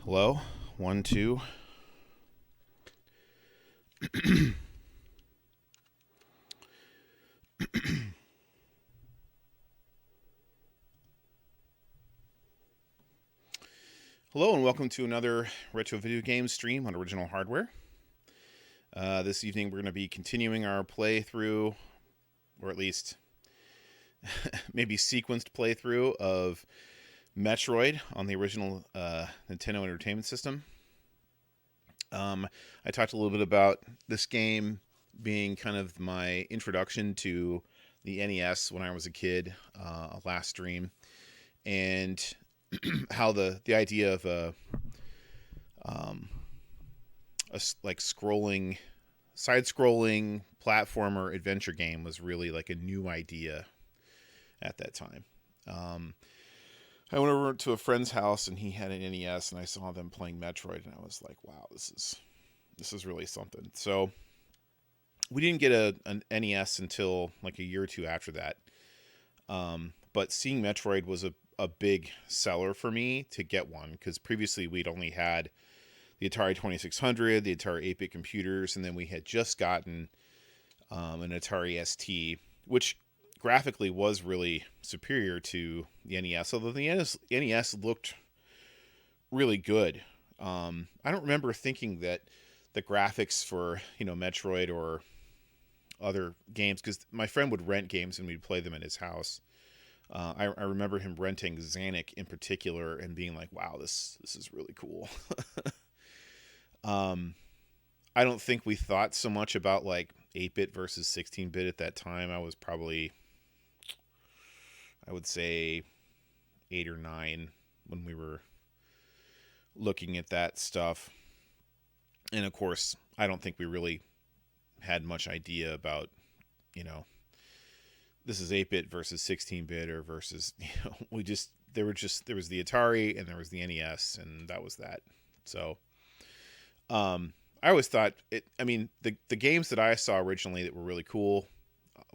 Hello, 1, 2. Hello and welcome to another retro video game stream on original hardware. This evening we're going to be continuing our playthrough, or at least maybe sequenced playthrough of Metroid on the original Nintendo Entertainment System. I talked a little bit about this game being kind of my introduction to the NES when I was a kid, last stream, and how the idea of a scrolling, side-scrolling platformer adventure game was really like a new idea at that time. I went over to a friend's house and he had an NES and I saw them playing Metroid and I was like, wow, this is really something. So we didn't get an NES until like a year or two after that. But seeing Metroid was a big seller for me to get one, because previously we'd only had the Atari 2600, the Atari 8-bit computers, and then we had just gotten an Atari ST, which graphically was really superior to the NES, although the NES looked really good. I don't remember thinking that the graphics for, Metroid or other games, because my friend would rent games and we'd play them at his house. I remember him renting Xanic in particular and being like, wow, this is really cool. I don't think we thought so much about like 8-bit versus 16-bit at that time. I was probably, I would say 8 or 9 when we were looking at that stuff. And of course, I don't think we really had much idea about, this is 8-bit versus 16-bit or versus, there was the Atari and there was the NES and that was that. So, I always thought the games that I saw originally that were really cool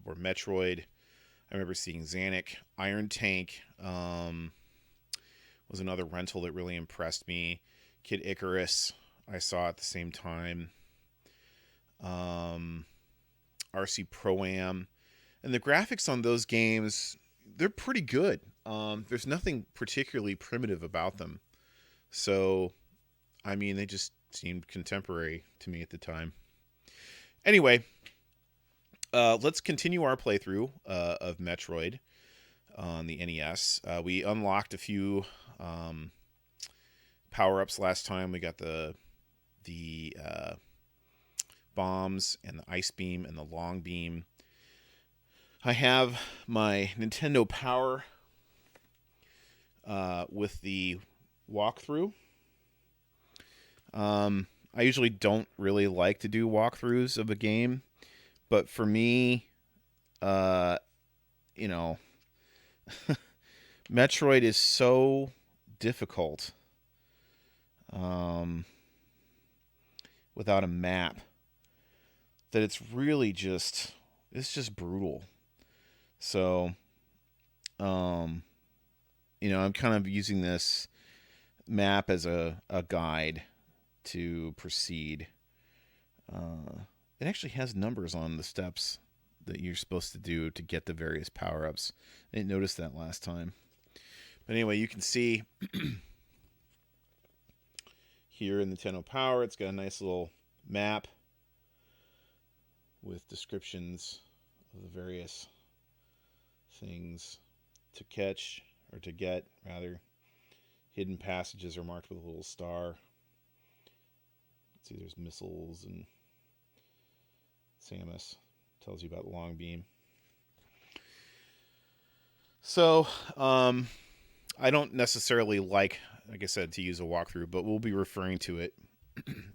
were Metroid. I remember seeing Xanic. Iron Tank was another rental that really impressed me. Kid Icarus I saw at the same time. RC Pro-Am. And the graphics on those games, they're pretty good. There's nothing particularly primitive about them. So, they just seemed contemporary to me at the time. Anyway, let's continue our playthrough of Metroid on the NES. We unlocked a few power-ups last time. We got the bombs and the ice beam and the long beam. I have my Nintendo Power with the walkthrough. I usually don't really like to do walkthroughs of a game, but for me, Metroid is so difficult without a map that it's really just brutal. So, I'm kind of using this map as a guide to proceed. It actually has numbers on the steps that you're supposed to do to get the various power-ups. I didn't notice that last time. But anyway, you can see here in the Nintendo Power, it's got a nice little map with descriptions of the various things to catch, or to get, rather. Hidden passages are marked with a little star. See, there's missiles, and Samus tells you about the long beam. So, I don't necessarily like I said, to use a walkthrough, but we'll be referring to it,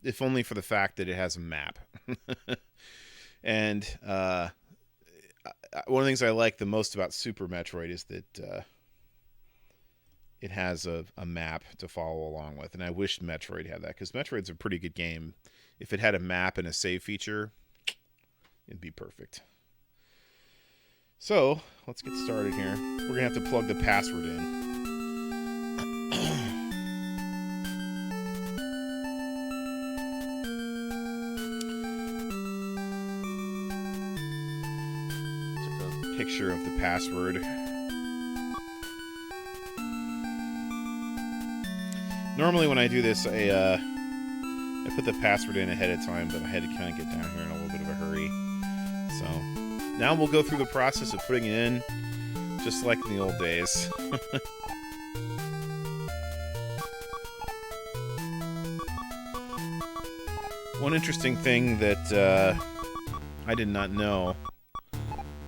if only for the fact that it has a map. And one of the things I like the most about Super Metroid is that it has a map to follow along with. And I wish Metroid had that, because Metroid's a pretty good game. If it had a map and a save feature, it'd be perfect. So, let's get started here. We're going to have to plug the password in. picture of the password. Normally when I do this, I put the password in ahead of time, but I had to kind of get down here in a little bit of a hurry. So now we'll go through the process of putting it in, just like in the old days. One interesting thing that I did not know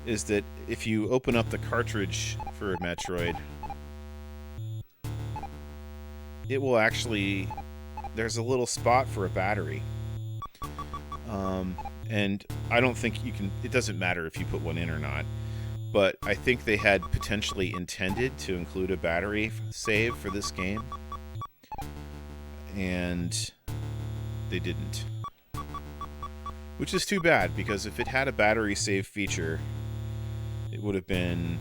is that if you open up the cartridge for a Metroid, it will actually... there's a little spot for a battery. And I don't think you can... it doesn't matter if you put one in or not. But I think they had potentially intended to include a battery save for this game. And they didn't. Which is too bad, because if it had a battery save feature, it would have been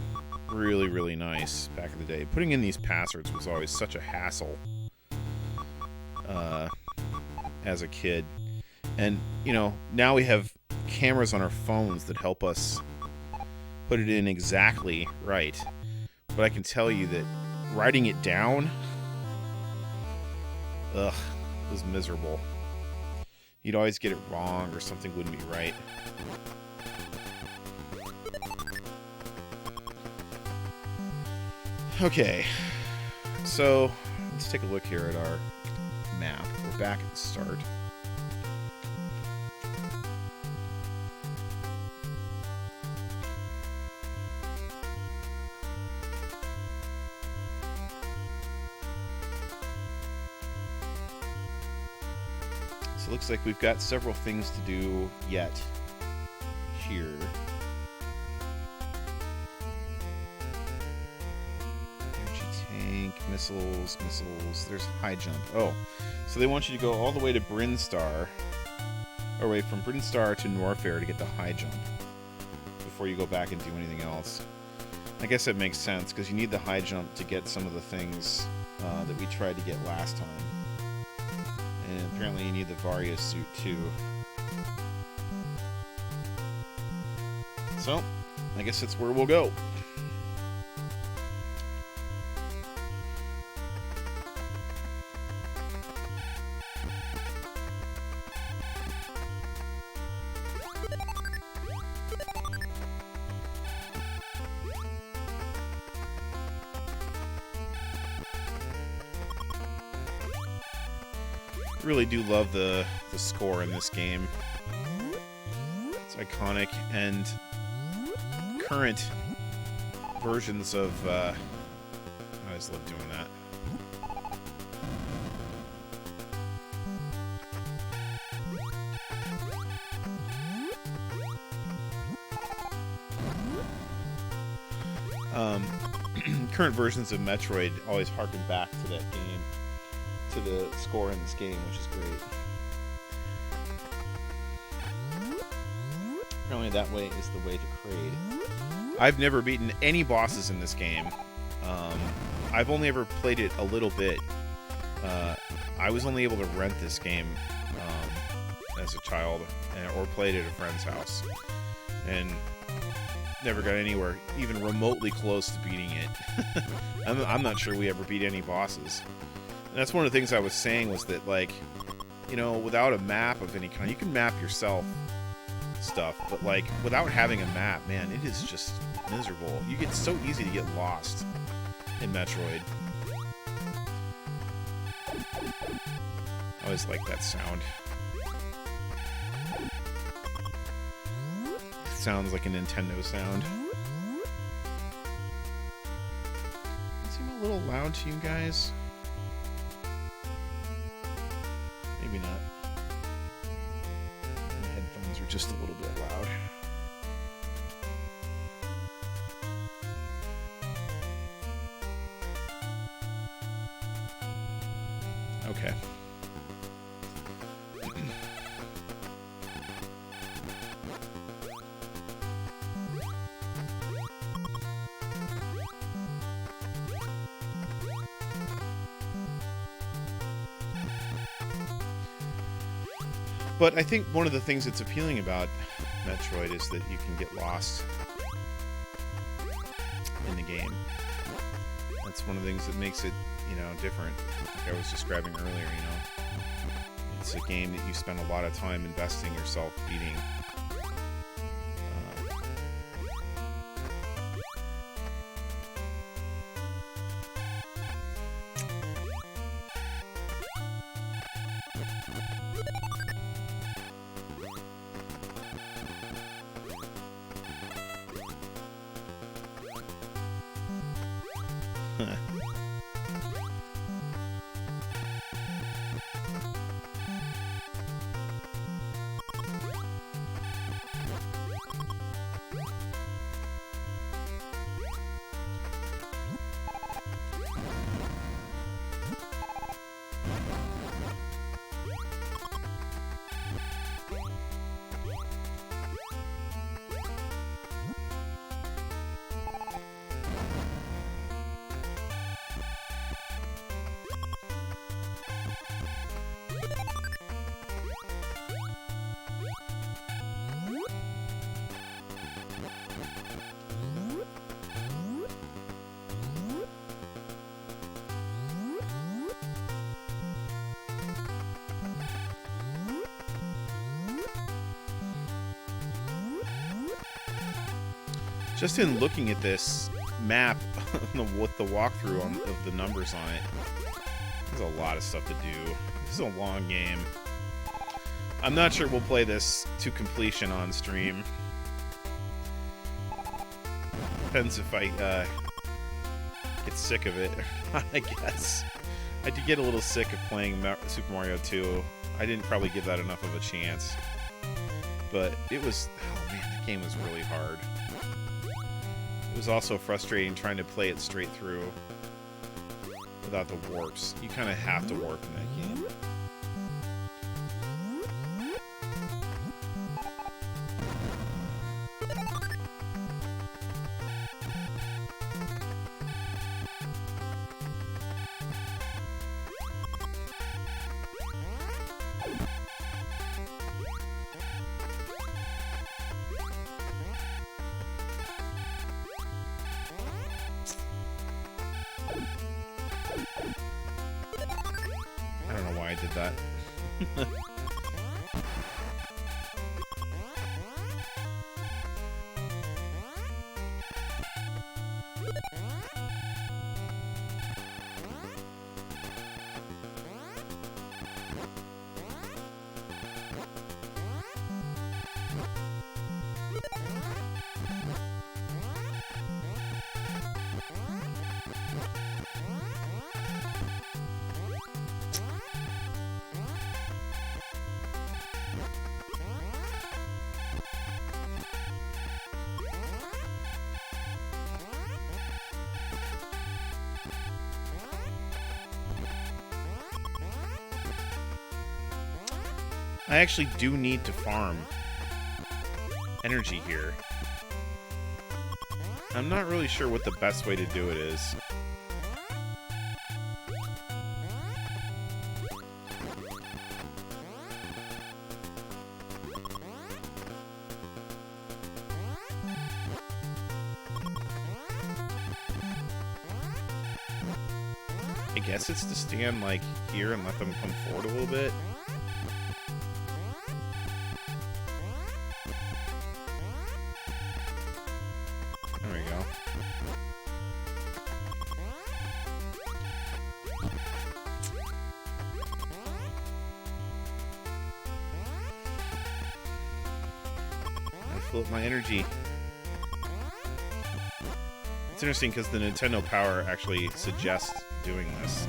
really, really nice back in the day. Putting in these passwords was always such a hassle as a kid. And, you know, now we have cameras on our phones that help us put it in exactly right. But I can tell you that writing it down, was miserable. You'd always get it wrong or something wouldn't be right. Okay, so let's take a look here at our map. We're back at the start. So it looks like we've got several things to do yet here. Missiles. There's high jump. Oh, so they want you to go all the way to Brinstar. Or wait, from Brinstar to Norfair to get the high jump before you go back and do anything else. I guess that makes sense, because you need the high jump to get some of the things that we tried to get last time. And apparently you need the Varia suit too. So, I guess that's where we'll go. Really do love the score in this game. It's iconic, and current versions of I just love doing that. Current versions of Metroid always harken back to that game, to the score in this game, which is great. Apparently that way is the way to Kraid. I've never beaten any bosses in this game. I've only ever played it a little bit. I was only able to rent this game as a child, or played at a friend's house, and never got anywhere even remotely close to beating it. I'm not sure we ever beat any bosses. And that's one of the things I was saying, was that, like, you know, without a map of any kind, you can map yourself stuff, but, like, without having a map, man, it is just miserable. You get so easy to get lost in Metroid. I always like that sound. It sounds like a Nintendo sound. Does it seem a little loud to you guys? Maybe not. My headphones are just a little bit loud. Okay. But I think one of the things that's appealing about Metroid is that you can get lost in the game. That's one of the things that makes it, different. Like I was describing earlier, it's a game that you spend a lot of time investing yourself beating. Just in looking at this map with the walkthrough of the numbers on it, there's a lot of stuff to do. This is a long game. I'm not sure we'll play this to completion on stream. Depends if I get sick of it, I guess. I did get a little sick of playing Super Mario 2. I didn't probably give that enough of a chance. But it was... Oh man, that game was really hard. It was also frustrating trying to play it straight through without the warps. You kind of have to warp in that game. That. I actually do need to farm energy here. I'm not really sure what the best way to do it is. I guess it's to stand like here and let them come forward a little bit. My energy. It's interesting because the Nintendo Power actually suggests doing this.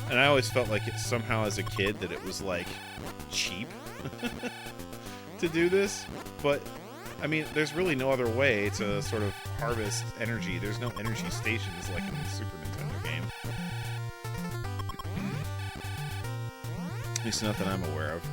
And I always felt like it somehow as a kid that it was like cheap to do this. But I mean, there's really no other way to sort of harvest energy. There's no energy stations like in the Super Nintendo game. At least not that I'm aware of.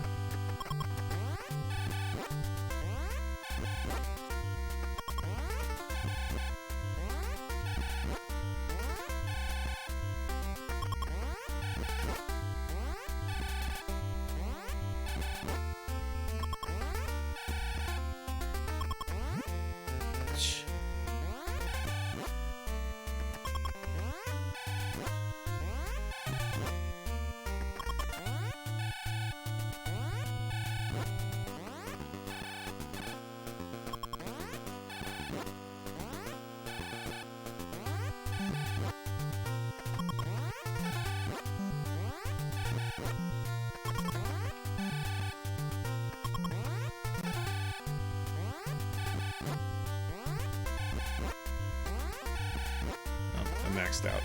maxed out.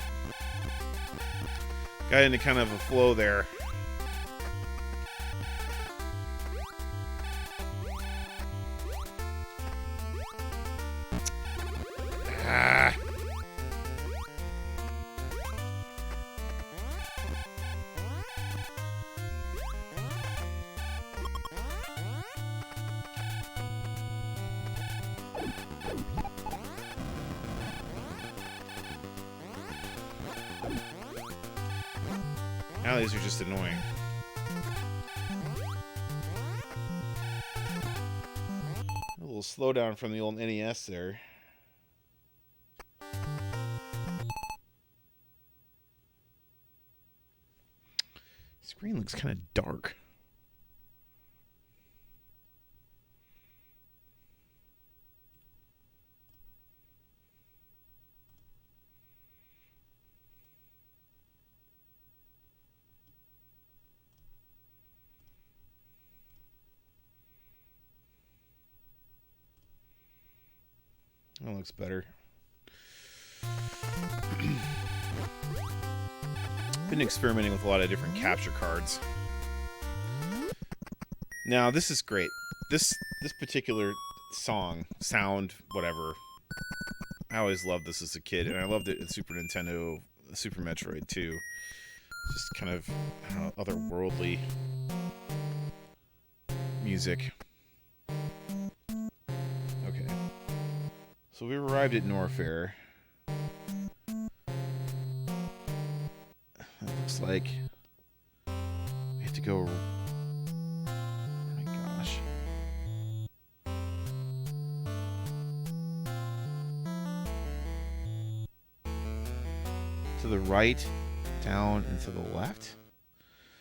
Got into kind of a flow there. Ah. Now these are just annoying. A little slowdown from the old NES there. Screen looks kind of dark. That looks better. Been experimenting with a lot of different capture cards. Now, this is great. This particular song, sound, whatever. I always loved this as a kid, and I loved it in Super Nintendo, Super Metroid too. Just kind of, I don't know, otherworldly music. Okay. So we've arrived at Norfair. It looks like we have to go. Oh my gosh. To the right, down, and to the left,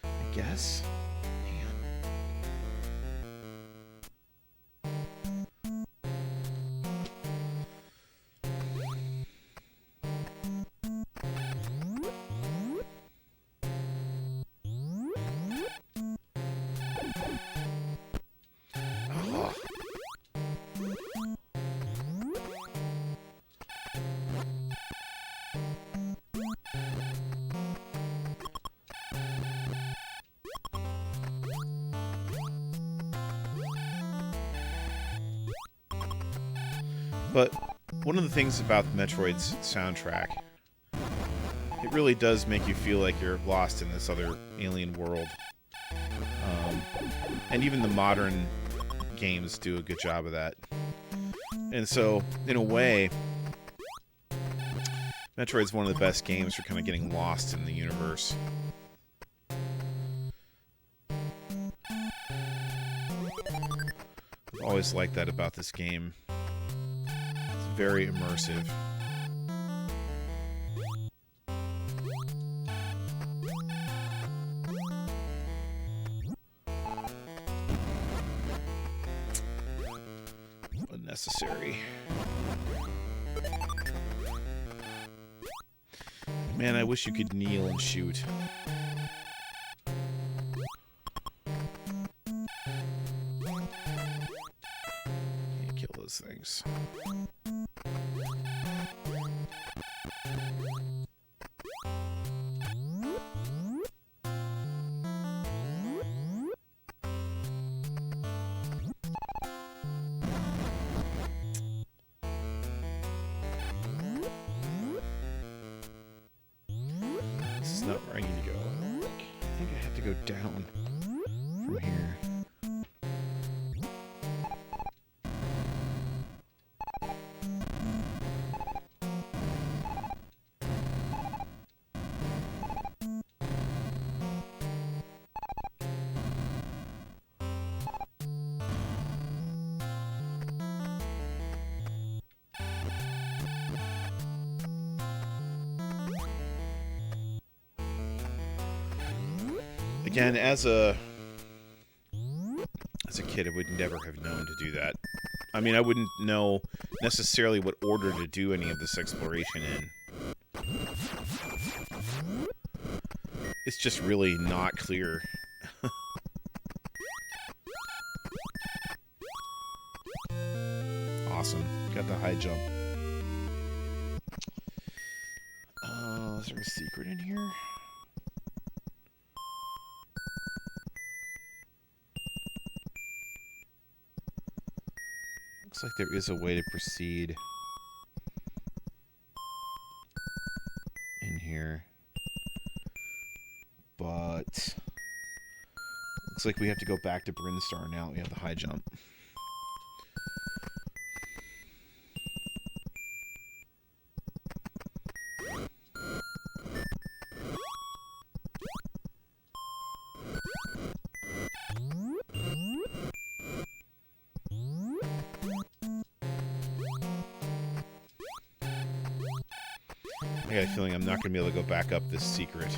I guess. But one of the things about Metroid's soundtrack, it really does make you feel like you're lost in this other alien world. And even the modern games do a good job of that. And so, in a way, Metroid's one of the best games for kind of getting lost in the universe. I've always liked that about this game. It's very immersive. Unnecessary. Man, I wish you could kneel and shoot. Can't kill those things. Not where I need to go. I think I have to go down from here. Again, as a kid, I would never have known to do that. I mean, I wouldn't know necessarily what order to do any of this exploration in. It's just really not clear. Awesome. Got the high jump. is there a secret in here? Looks like there is a way to proceed in here. But looks like we have to go back to Brinstar now. We have the high jump. I got a feeling I'm not going to be able to go back up this secret.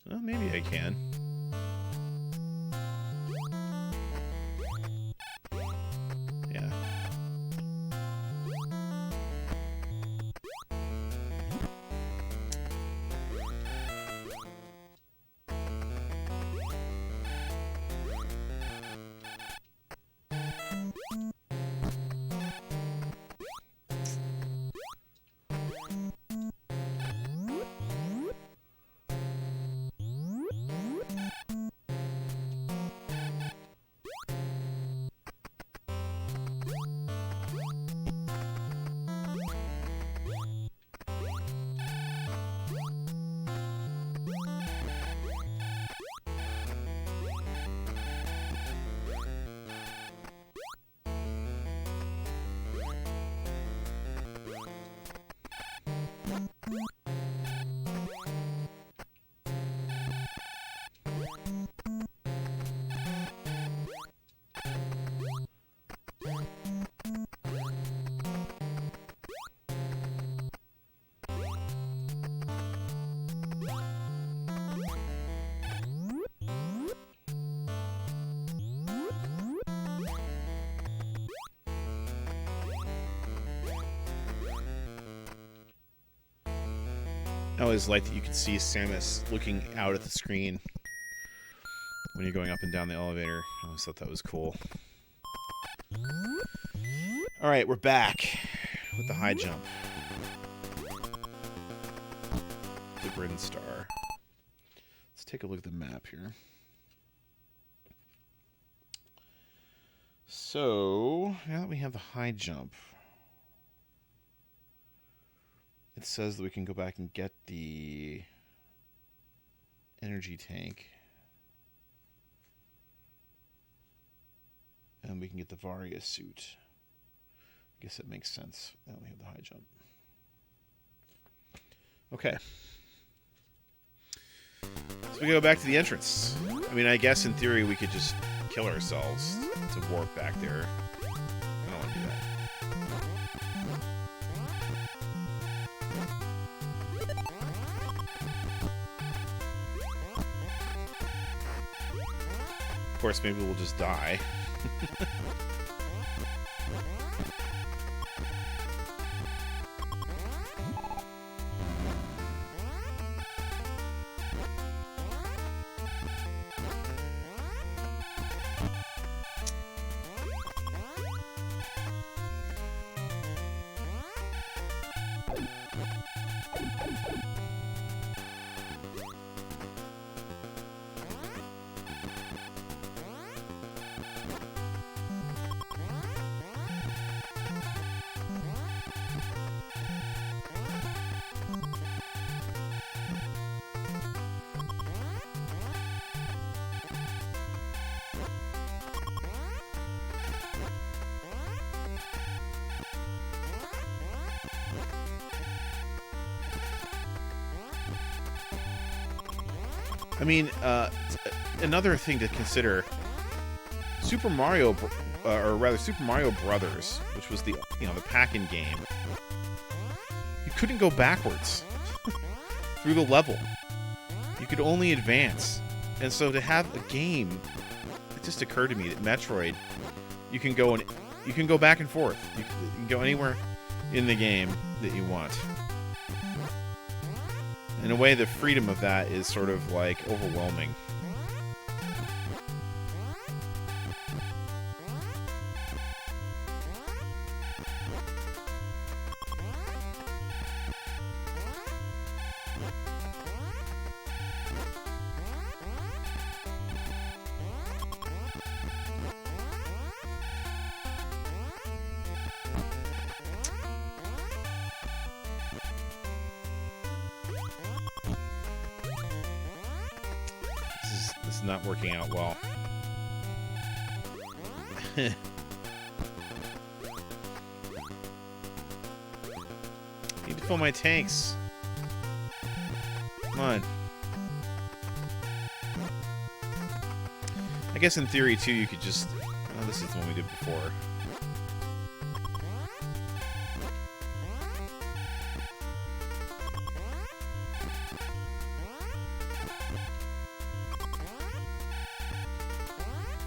Well, maybe I can. Yeah. I always like that you can see Samus looking out at the screen when you're going up and down the elevator. I always thought that was cool. Alright, we're back with the high jump. The Brinstar. Let's take a look at the map here. So, now that we have the high jump, it says that we can go back and get the energy tank. And we can get the Varia suit. I guess that makes sense. Now we have the high jump. Okay. So we go back to the entrance. I mean, I guess in theory we could just kill ourselves to warp back there. I don't want to do that. Of course, maybe we'll just die. I mean, another thing to consider, Super Mario Brothers, which was the pack-in game, you couldn't go backwards through the level. You could only advance. And so to have a game, it just occurred to me that Metroid, you can go back and forth. You can go anywhere in the game that you want. In a way, the freedom of that is sort of like overwhelming. not working out well. Need to fill my tanks. Come on. I guess in theory, too, you could just... Oh, this is the one we did before.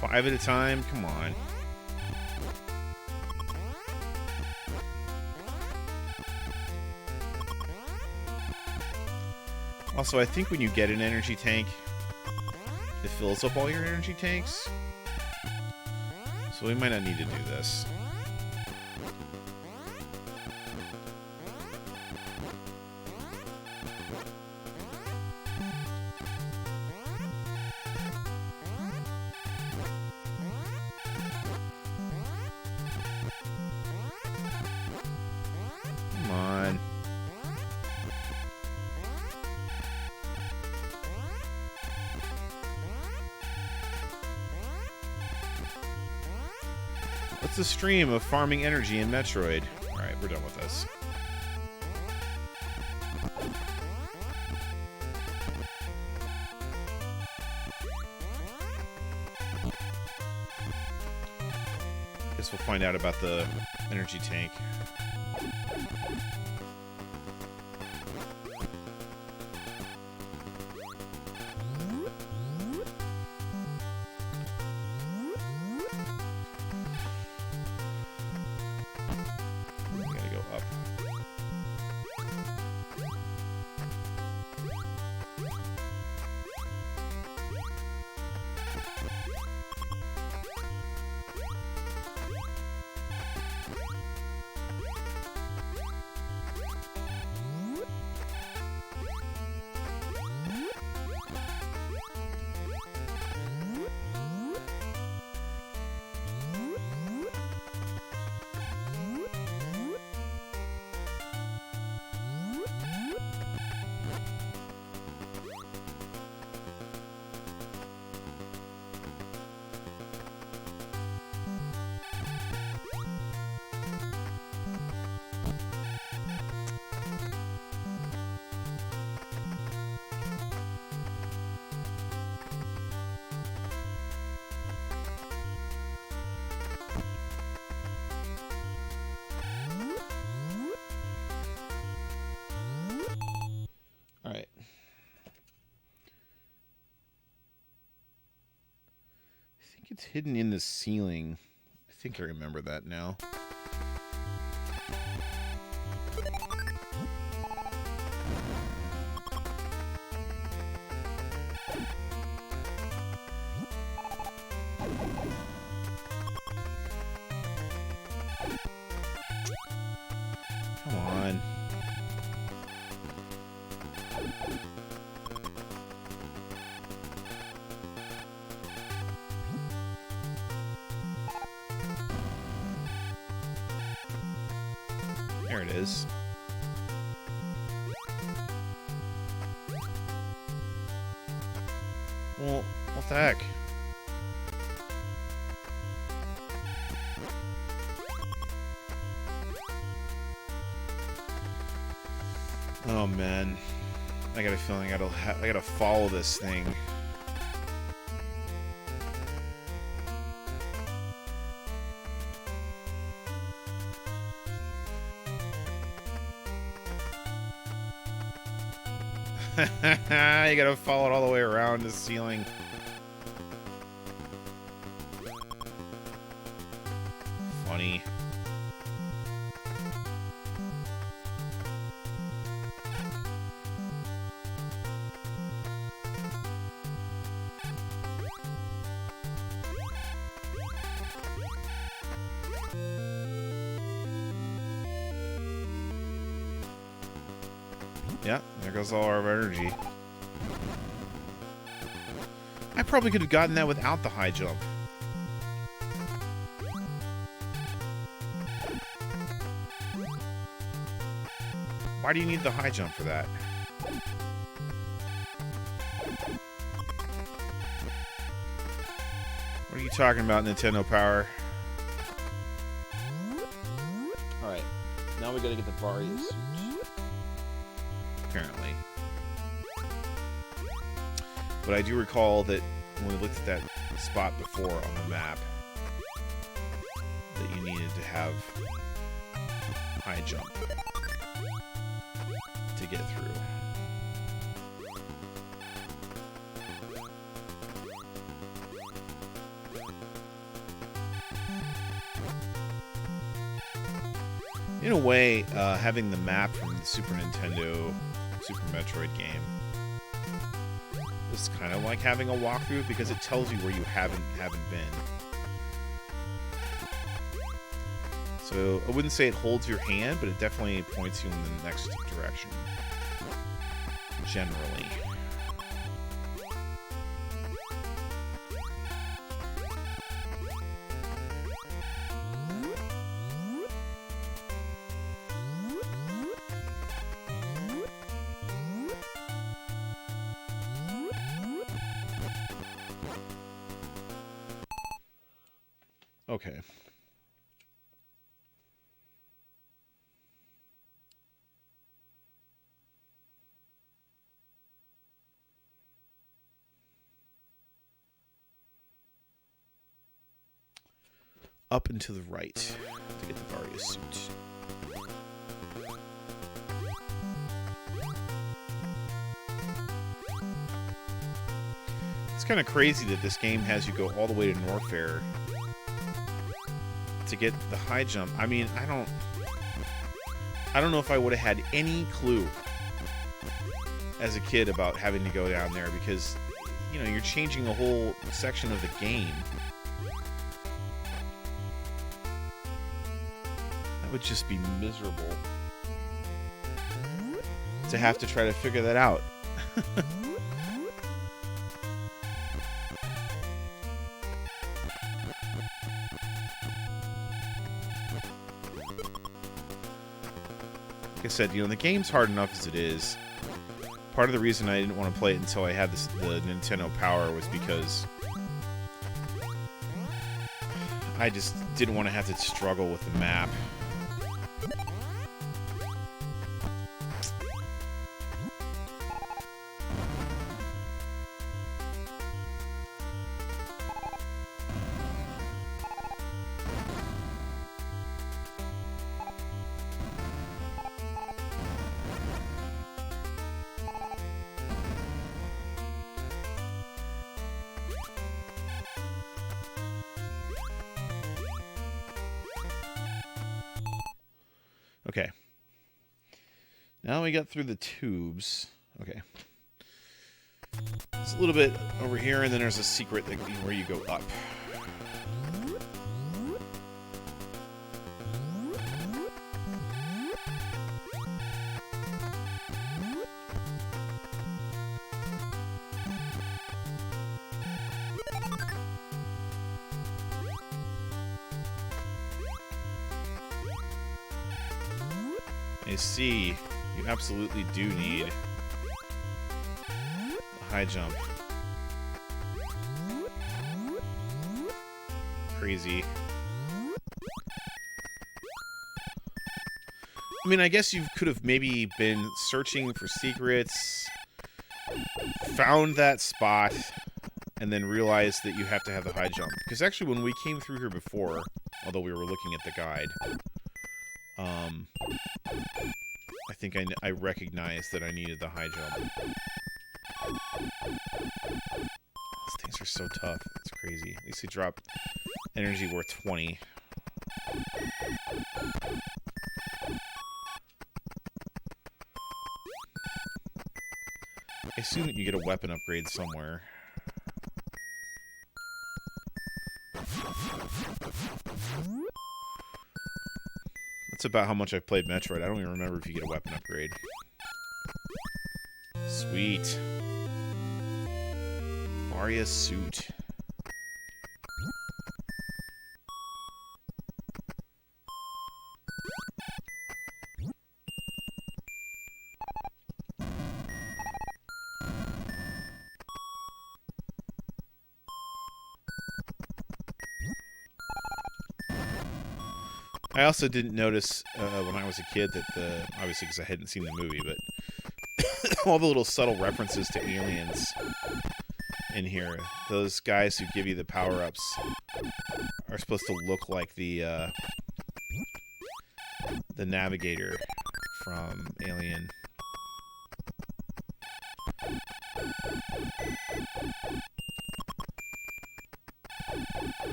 Five at a time? Come on. Also, I think when you get an energy tank, it fills up all your energy tanks. So we might not need to do this. Come on. What's the stream of farming energy in Metroid? Alright, we're done with this. Guess we'll find out about the energy tank. Alright. I think it's hidden in the ceiling. I think I remember that now. Come on. There it is. Well, what the heck? Oh man, I got a feeling I gotta follow this thing. You gotta follow it all the way around the ceiling. Funny. Yeah, there goes all our energy. I probably could have gotten that without the high jump. Why do you need the high jump for that? What are you talking about, Nintendo Power? Alright, now we gotta get the Varia suit. Apparently. But I do recall that when we looked at that spot before on the map, that you needed to have high jump to get through. In a way, having the map from the Super Nintendo Super Metroid game is kind of like having a walkthrough because it tells you where you haven't been. So I wouldn't say it holds your hand, but it definitely points you in the next direction. Generally. Okay. Up and to the right to get the Varia suit. It's kind of crazy that this game has you go all the way to Norfair to get the high jump. I mean, I don't know if I would have had any clue as a kid about having to go down there because, you know, you're changing a whole section of the game. That would just be miserable to have to try to figure that out. Like I said, you know, the game's hard enough as it is. Part of the reason I didn't want to play it until I had the Nintendo Power was because I just didn't want to have to struggle with the map. Okay. Now we got through the tubes. Okay. It's a little bit over here, and then there's a secret that, where you go up. I see. You absolutely do need a high jump. Crazy. I mean, I guess you could have maybe been searching for secrets, found that spot, and then realized that you have to have the high jump. Because actually, when we came through here before, although we were looking at the guide, I think I recognized that I needed the high jump. These things are so tough. It's crazy. At least they drop energy worth 20. I assume that you get a weapon upgrade somewhere. That's about how much I've played Metroid. I don't even remember if you get a weapon upgrade. Sweet. Varia suit. I also didn't notice when I was a kid that obviously because I hadn't seen the movie, but all the little subtle references to aliens in here. Those guys who give you the power-ups are supposed to look like the navigator from Alien.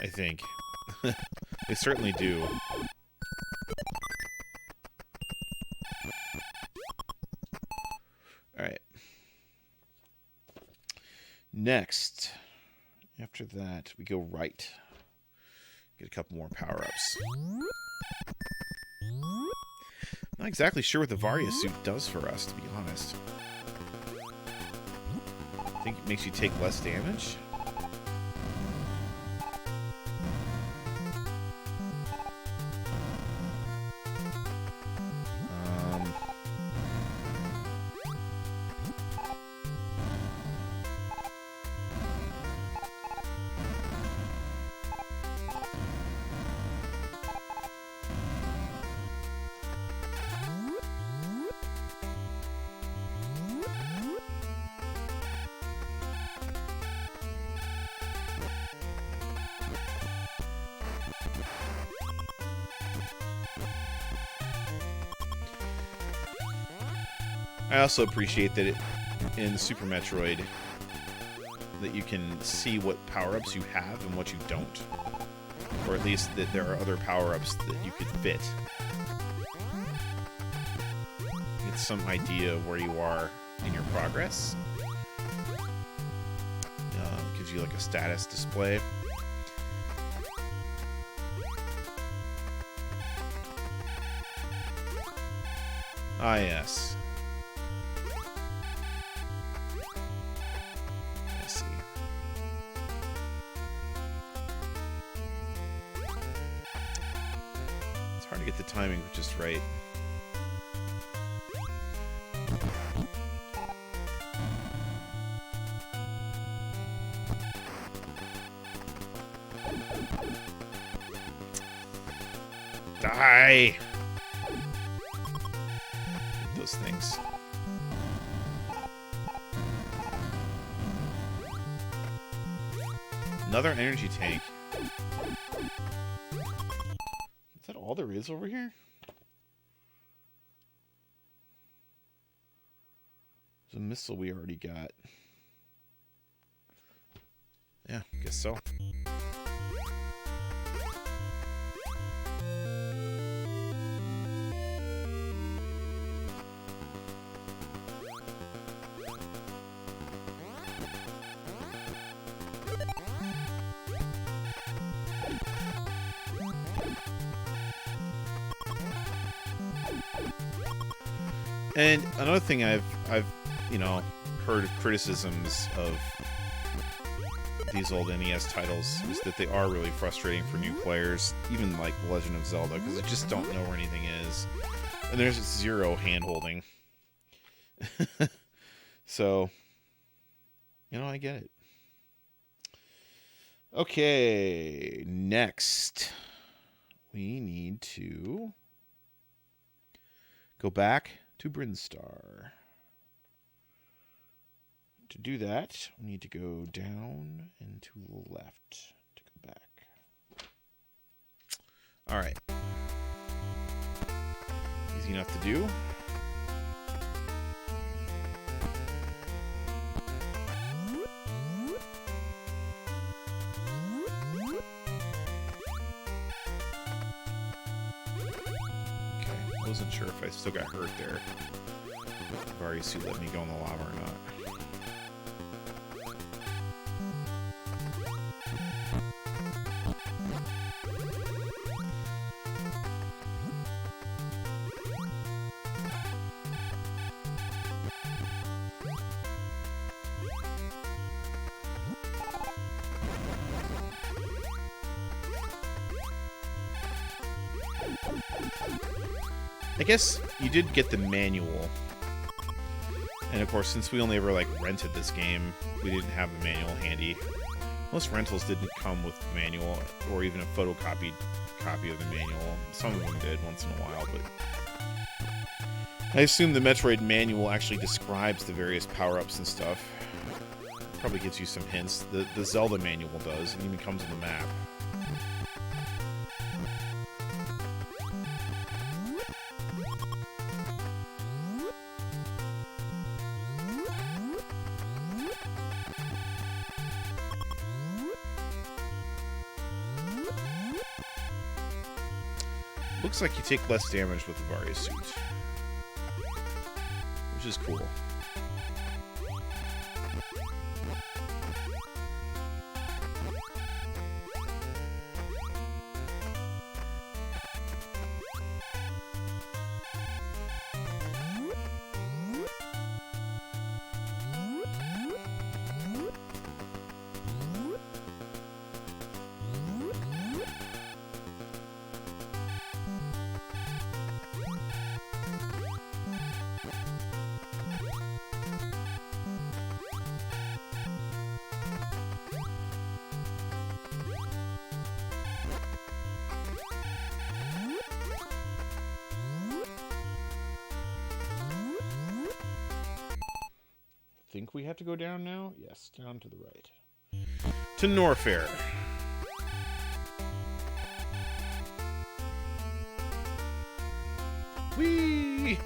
I think. They certainly do. Alright. Next. After that, we go right. Get a couple more power-ups. Not exactly sure what the Varia suit does for us, to be honest. I think it makes you take less damage. I also appreciate that in Super Metroid that you can see what power-ups you have and what you don't. Or at least that there are other power-ups that you could fit. Get some idea of where you are in your progress. Gives you like a status display. Ah, yes. I see. It's hard to get the timing just right. Die! Those things. Another energy tank. Is that all there is over here? There's a missile we already got. Yeah, guess so. And another thing I've you know heard criticisms of these old NES titles is that they are really frustrating for new players, even like The Legend of Zelda, because they just don't know where anything is, and there's zero hand-holding. So, you know, I get it. Okay, next we need to go back to Brinstar. To do that, we need to go down and to the left to go back. All right. Easy enough to do. Okay, I wasn't sure if I still got hurt there. If Varia suit let me go in the lava or not. I guess you did get the manual. And of course, since we only ever like rented this game, we didn't have the manual handy. Most rentals didn't come with the manual or even a photocopied copy of the manual. Some of them did once in a while, but I assume the Metroid manual actually describes the various power-ups and stuff. Probably gives you some hints. The Zelda manual does. It even comes with the map. Looks like you take less damage with the Varia suit, which is cool. Think we have to go down now? Yes, down to the right. To Norfair. Whee!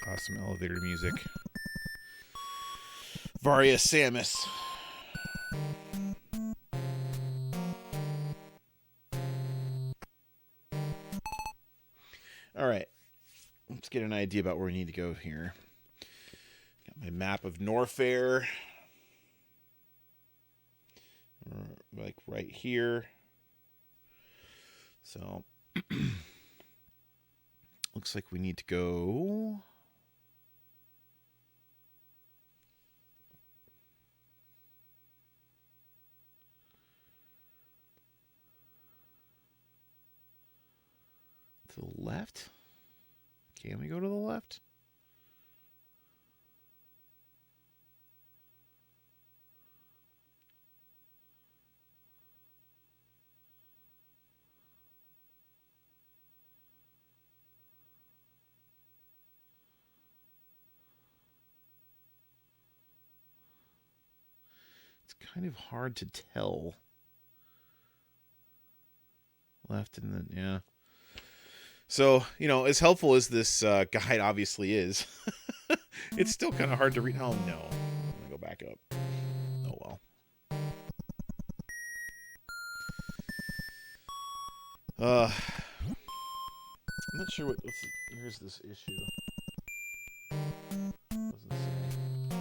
Awesome elevator music. Varia Samus. Alright. Let's get an idea about where we need to go here. Got my map of Norfair. Like right here. So looks like we need to go to the left. Can we go to the left? It's kind of hard to tell. Left and then, yeah. So, you know, as helpful as this guide obviously is, it's still kind of hard to read. Oh, no. I'm going to go back up. Oh, well. I'm not sure what... here's this issue. Doesn't say.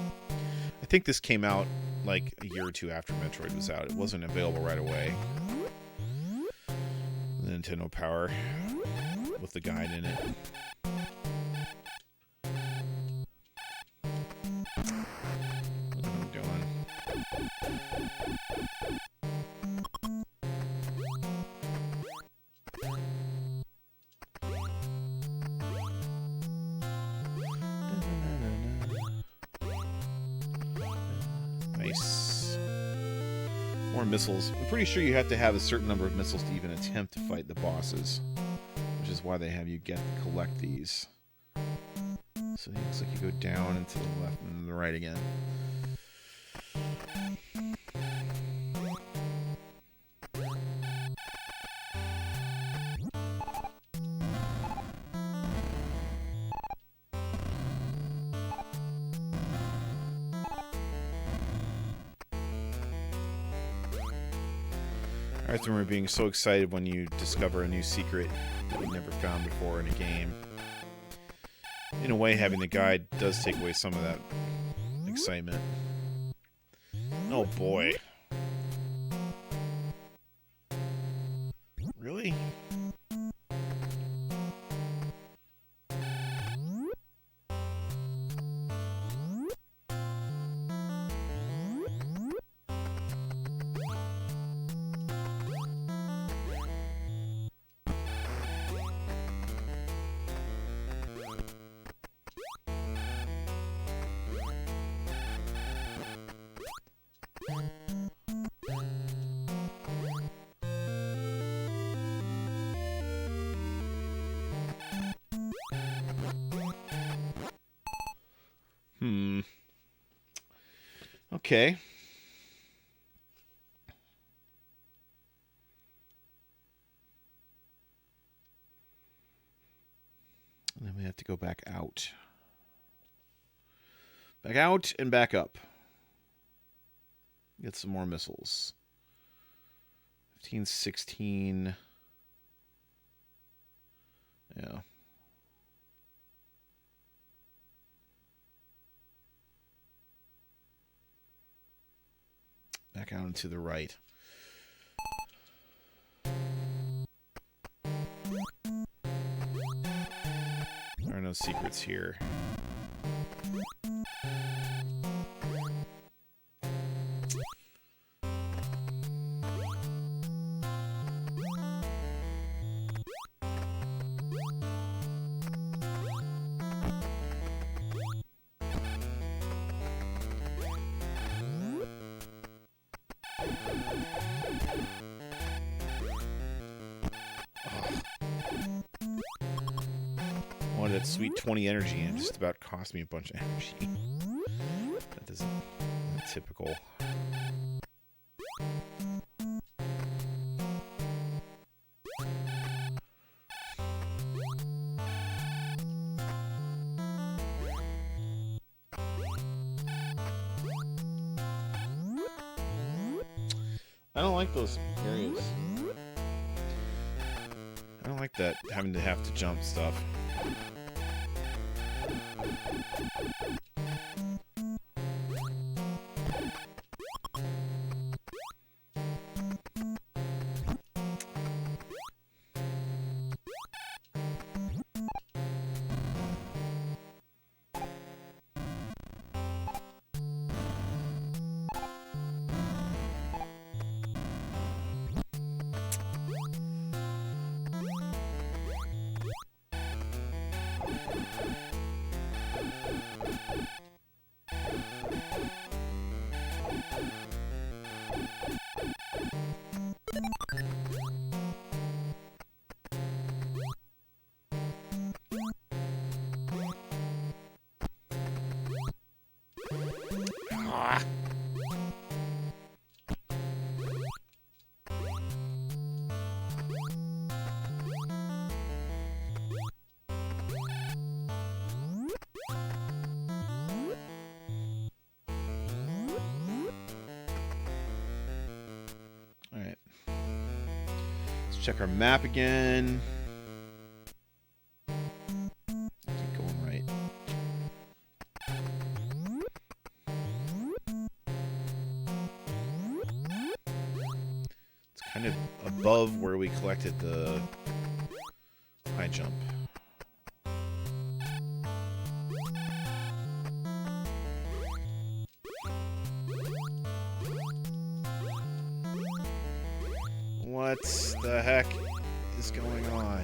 I think this came out like a year or two after Metroid was out. It wasn't available right away. The Nintendo Power with the guide in it. What am I doing? Nice. More missiles. I'm pretty sure you have to have a certain number of missiles to even attempt to fight the bosses, which is why they have you collect these. So it looks like you go down and to the left and then the right again. I remember being so excited when you discover a new secret that you never found before in a game. In a way, having the guide does take away some of that excitement. Oh boy. Really? Okay. And then we have to go back out. Back out and back up. Get some more missiles. 15, 16. Yeah. Back out and to the right. There are no secrets here. Wanted that sweet 20 energy and it just about cost me a bunch of energy. That isn't typical. I don't like those areas. I don't like that, having to have to jump stuff. Alright. Let's check our map again. Keep going right. It's kind of above where we collected the high jump. What the heck is going on?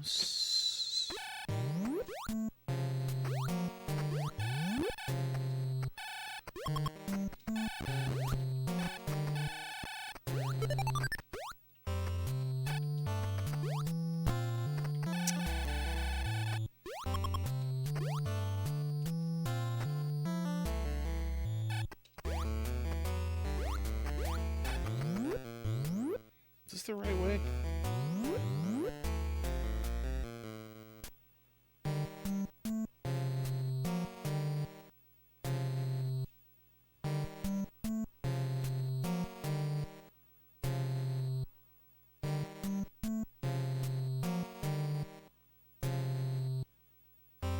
bombs. Is this the right way?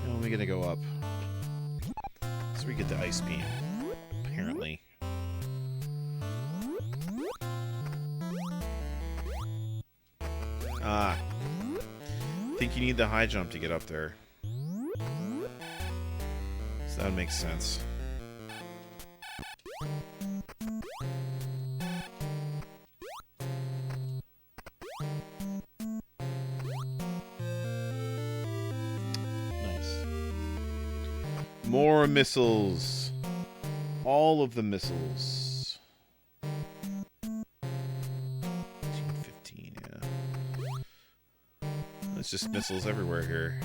No, we're gonna go up. So we get the ice beam, apparently. Ah. I think you need the high jump to get up there. So that makes sense. Nice. More missiles. All of the missiles. 15, yeah. There's just missiles everywhere here.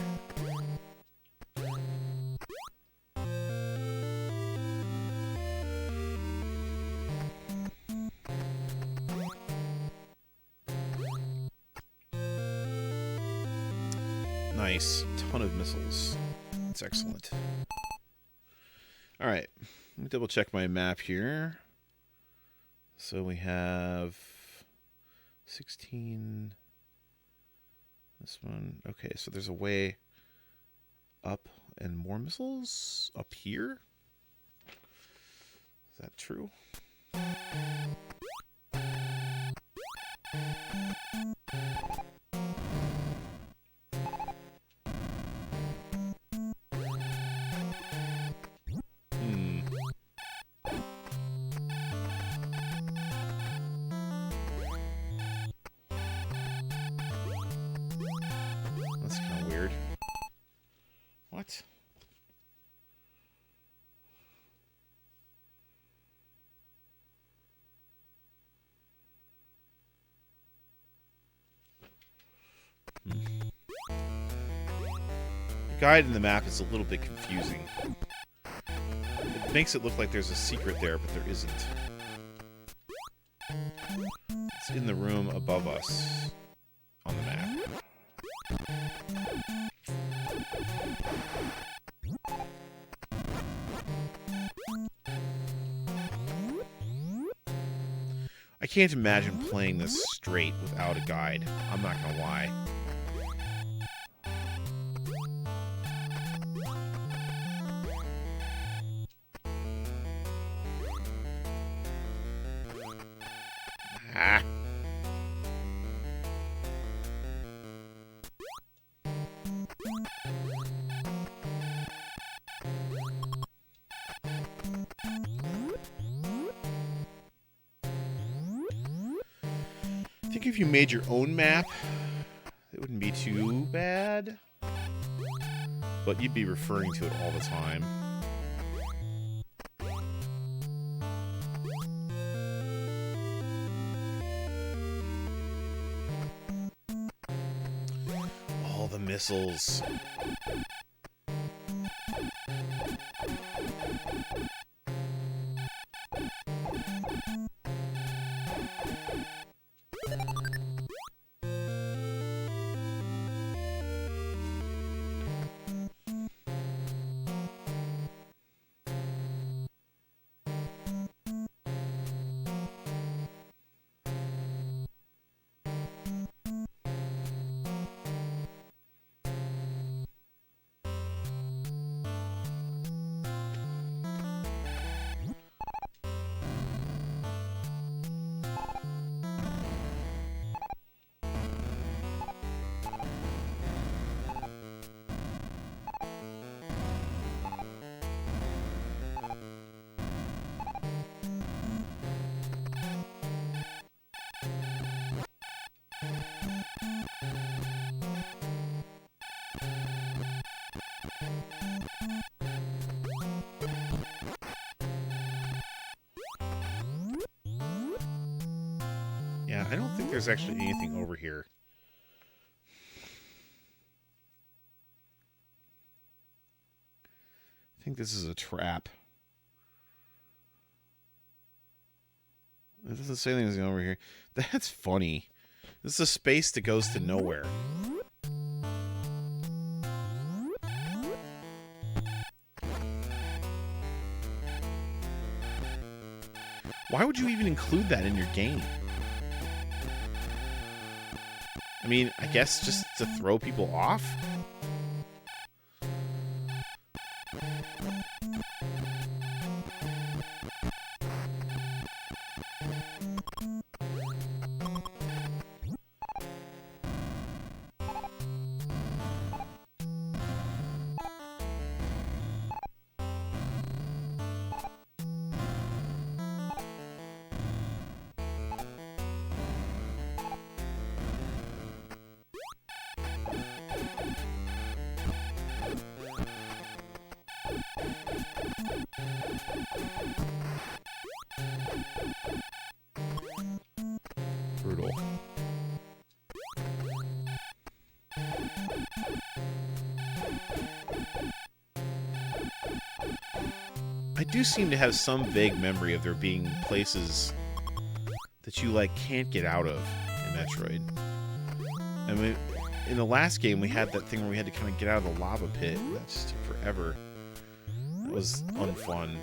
Nice. Ton of missiles. That's excellent. Alright. Let me double check my map here. So we have 16. This one. Okay, so there's a way up and more missiles up here. Is that true? That's kind of weird. What? The guide in the map is a little bit confusing. It makes it look like there's a secret there, but there isn't. It's in the room above us on the map. I can't imagine playing this straight without a guide. I'm not gonna lie. Ah. I think if you made your own map, it wouldn't be too bad. But you'd be referring to it all the time. All the missiles. there's actually anything over here. I think this is a trap. It doesn't say anything over here. That's funny. This is a space that goes to nowhere. Why would you even include that in your game? I mean, I guess just to throw people off? Brutal. I do seem to have some vague memory of there being places that you, like, can't get out of in Metroid. I mean, in the last game, we had that thing where we had to kind of get out of the lava pit. That just took forever. That was unfun.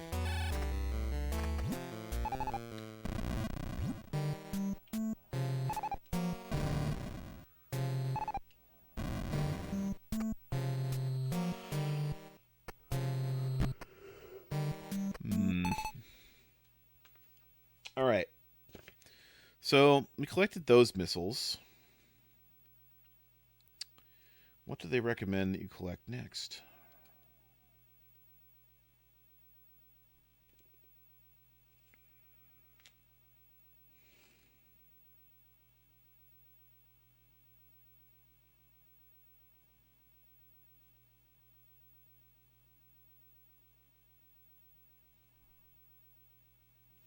Alright. So, we collected those missiles. What do they recommend that you collect next?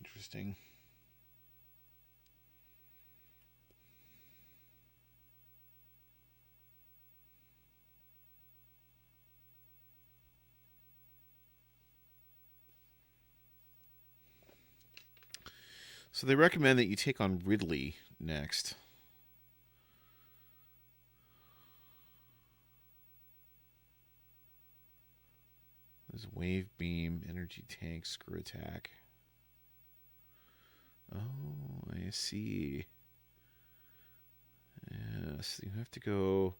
Interesting. So they recommend that you take on Ridley next. There's wave beam, energy tank, screw attack. Oh, I see. Yes, you have to go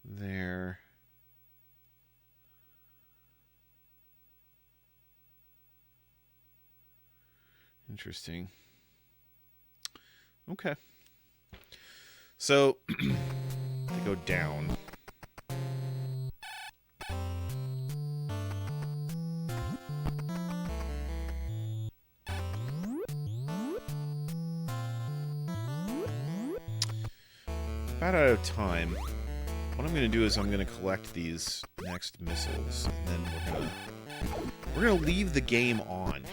there. Interesting. Okay. So, they go down. About out of time. What I'm going to do is I'm going to collect these next missiles, and then we're gonna leave the game on.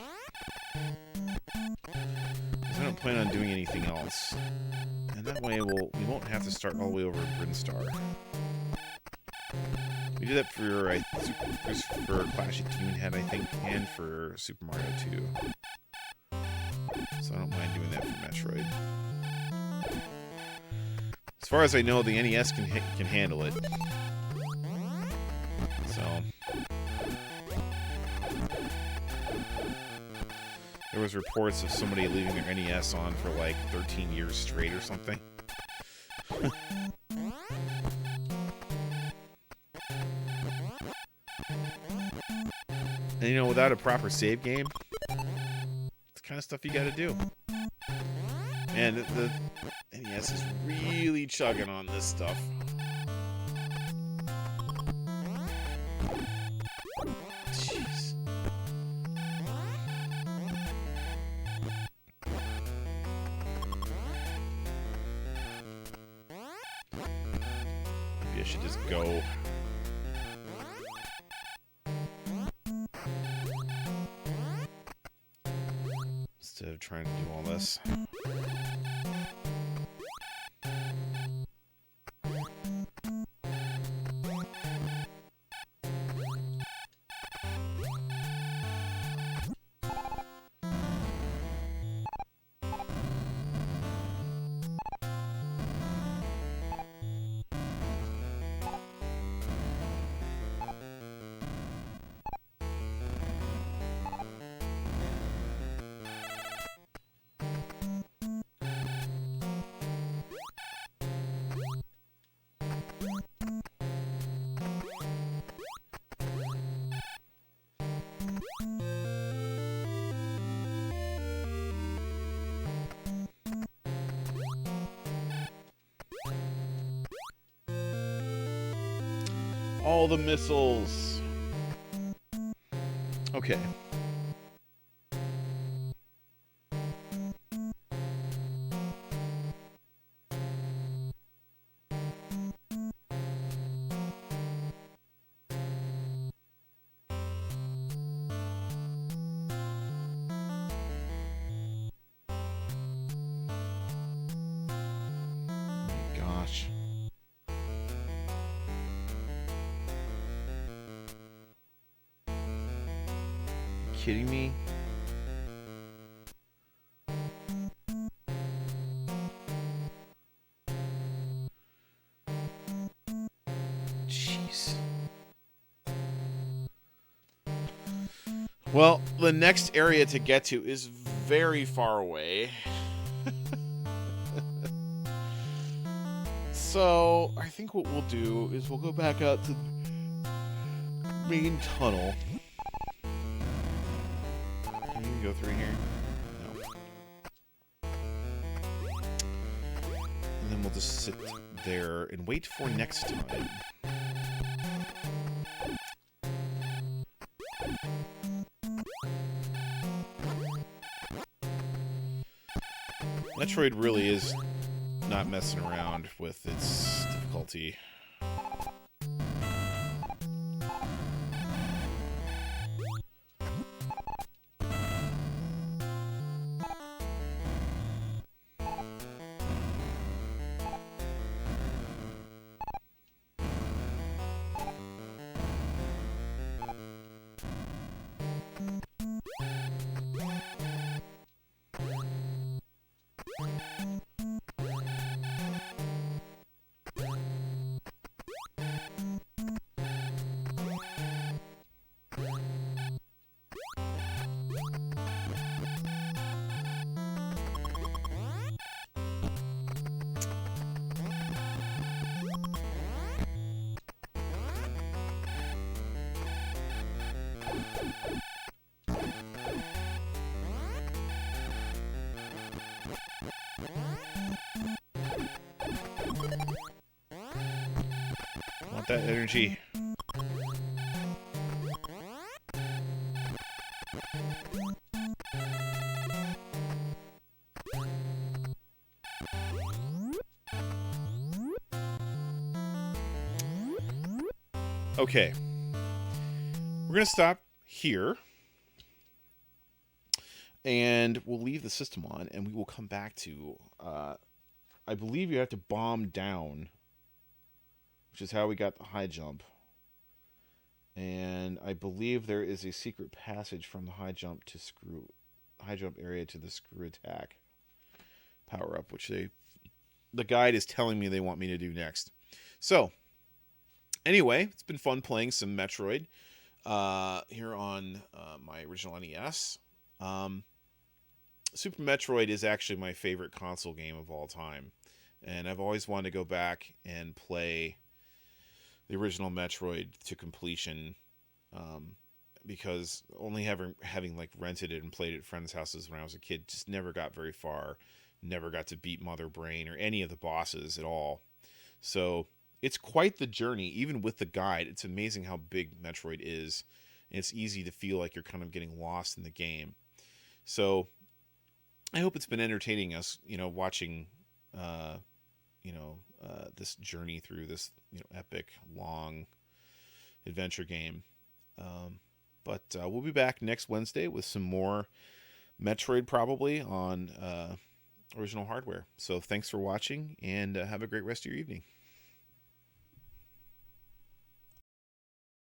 Because I don't plan on doing anything else, and that way we won't have to start all the way over at Brinstar. We did that for Clash of Demon Head, I think, and for Super Mario 2. So I don't mind doing that for Metroid. As far as I know, the NES can handle it. So there was reports of somebody leaving their NES on for like 13 years straight or something. And you know, without a proper save game, it's the kind of stuff you gotta do. And the NES is really chugging on this stuff. Jeez. Maybe I should just go. Instead of trying to do all this. All the missiles. Okay. Gosh. Kidding me? Jeez. Well, the next area to get to is very far away. So, I think what we'll do is we'll go back out to the main tunnel. Can you go through here? No. And then we'll just sit there and wait for next time. Metroid really is not messing around with its difficulty. Want that energy. Okay. We're going to stop here. And we'll leave the system on, and we will come back to, I believe you have to bomb down, which is how we got the high jump. And I believe there is a secret passage from the high jump area to the screw attack power up, which the guide is telling me they want me to do next. So, anyway, it's been fun playing some Metroid here on my original NES. Super Metroid is actually my favorite console game of all time, and I've always wanted to go back and play the original Metroid to completion, because only having like rented it and played it at friends' houses when I was a kid, just never got very far, never got to beat Mother Brain or any of the bosses at all. So it's quite the journey, even with the guide. It's amazing how big Metroid is, and it's easy to feel like you're kind of getting lost in the game. So I hope it's been entertaining us, watching, this journey through this, epic, long adventure game. But we'll be back next Wednesday with some more Metroid, probably on original hardware. So thanks for watching, and have a great rest of your evening.